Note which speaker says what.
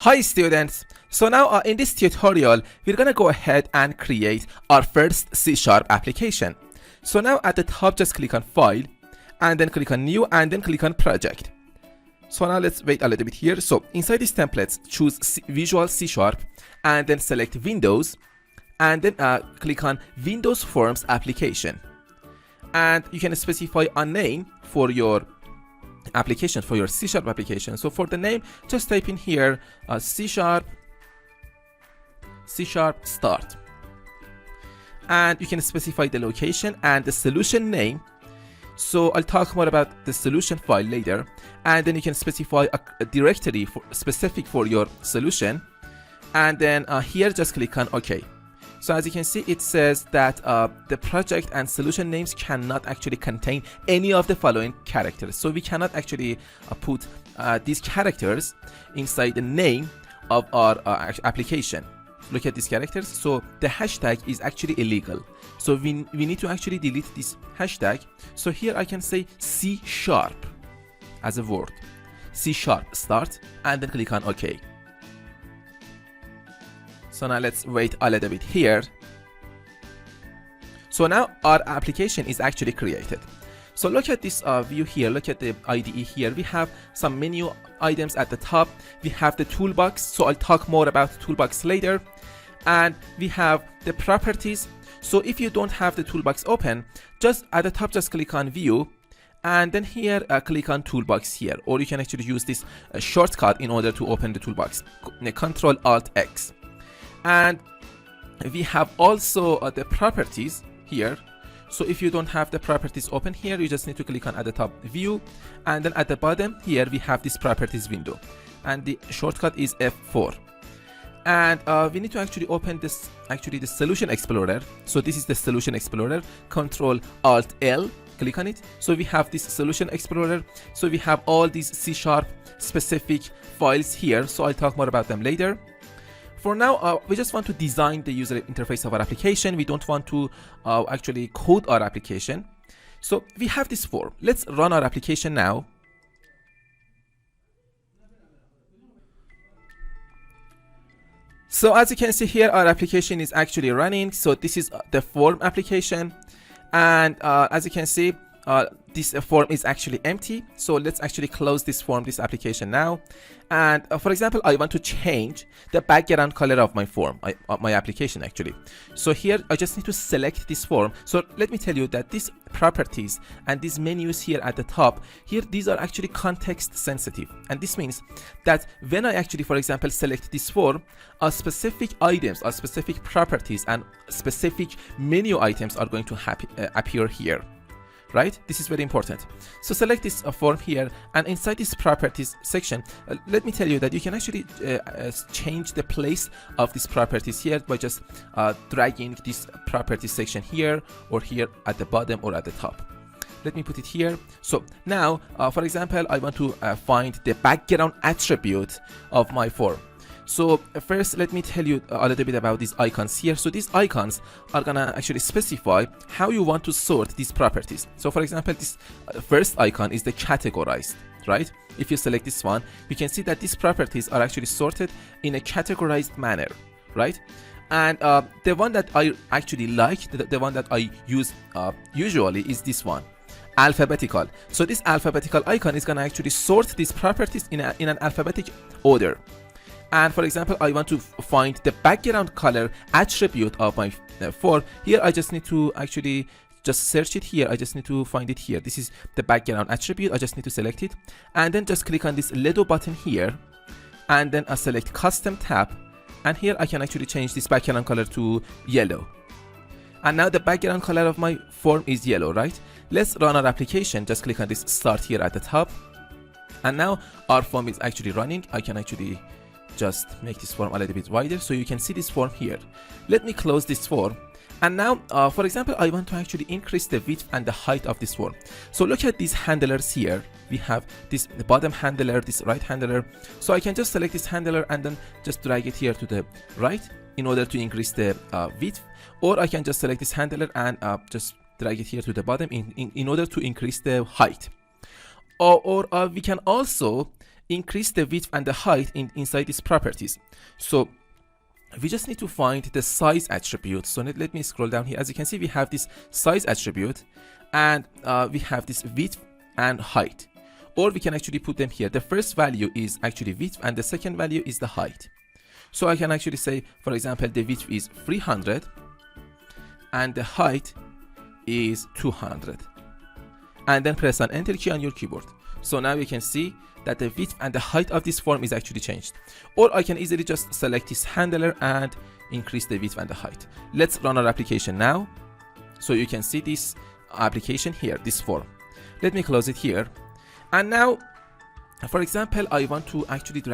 Speaker 1: Hi students, so now in this tutorial we're gonna go ahead and create our first C# application. So now at the top just click on file and then click on new and then click on project. So now let's wait a little bit here. So inside these templates choose Visual C# and then select Windows and then click on Windows Forms application, and you can specify a name for your application, for your C# application. So for the name just type in here C# start, and you can specify the location and the solution name. So I'll talk more about the solution file later, and then you can specify a directory specific for your solution, and then here just click on OK. So as you can see, it says that the project and solution names cannot actually contain any of the following characters. So we cannot actually put these characters inside the name of our application. Look at these characters. So the hashtag is actually illegal. So we need to actually delete this hashtag. So here I can say C# as a word. C# start and then click on OK. So now let's wait a little bit here. So now our application is actually created. So look at this view here, look at the IDE here. We have some menu items at the top. We have the toolbox, so I'll talk more about the toolbox later. And we have the properties. So if you don't have the toolbox open, just at the top just click on view, and then here click on toolbox here, or you can actually use this shortcut in order to open the toolbox, Control Alt X. And we have also the properties here. So if you don't have the properties open here, you just need to click on at the top view, and then at the bottom here we have this properties window, and the shortcut is F4. And we need to actually open this, the solution explorer. So this is the solution explorer, Control Alt L, click on it. So we have this solution explorer. So we have all these C# specific files here, so I'll talk more about them later. For now, we just want to design the user interface of our application. We don't want to actually code our application. So we have this form. Let's run our application now. So as you can see here, our application is actually running. So this is the form application. And as you can see, this form is actually empty. So let's actually close this form, this application now. And for example, I want to change the background color of my form, my application actually. So here I just need to select this form. So let me tell you that these properties and these menus here at the top here, these are actually context sensitive. And this means that when I actually, for example, select this form, specific items, specific properties and specific menu items are going to appear here. Right? This is very important. So select this form here, and inside this properties section, let me tell you that you can actually change the place of these properties here by just dragging this properties section here or here at the bottom or at the top. Let me put it here. So now, for example, I want to find the background attribute of my form. So first, let me tell you a little bit about these icons here. So these icons are gonna actually specify how you want to sort these properties. So for example, this first icon is the categorized, right? If you select this one, you can see that these properties are actually sorted in a categorized manner, right? And the one that I actually like, the one that I use usually is this one, alphabetical. So this alphabetical icon is gonna actually sort these properties in an alphabetic order. And for example, I want to find the background color attribute of my form. Here I just need to actually just search it here. I just need to find it here. This is the background attribute. I just need to select it and then just click on this little button here, and then I select custom tab, and here I can actually change this background color to yellow. And now the background color of my form is yellow, right? Let's run our application. Just click on this start here at the top, and now our form is actually running. I can actually just make this form a little bit wider so you can see this form here. Let me close this form, and now for example, I want to actually increase the width and the height of this form. So look at these handlers here. We have this bottom handler, this right handler. So I can just select this handler and then just drag it here to the right in order to increase the width, or I can just select this handler and just drag it here to the bottom in order to increase the height. Or we can also increase the width and the height inside these properties. So we just need to find the size attribute. So let me scroll down here. As you can see, we have this size attribute, and we have this width and height, or we can actually put them here. The first value is actually width and the second value is the height. So I can actually say, for example, the width is 300 and the height is 200, and then press on enter key on your keyboard. So now you can see that the width and the height of this form is actually changed. Or I can easily just select this handler and increase the width and the height. Let's run our application now. So you can see this application here, this form. Let me close it here. And now, for example, I want to actually drag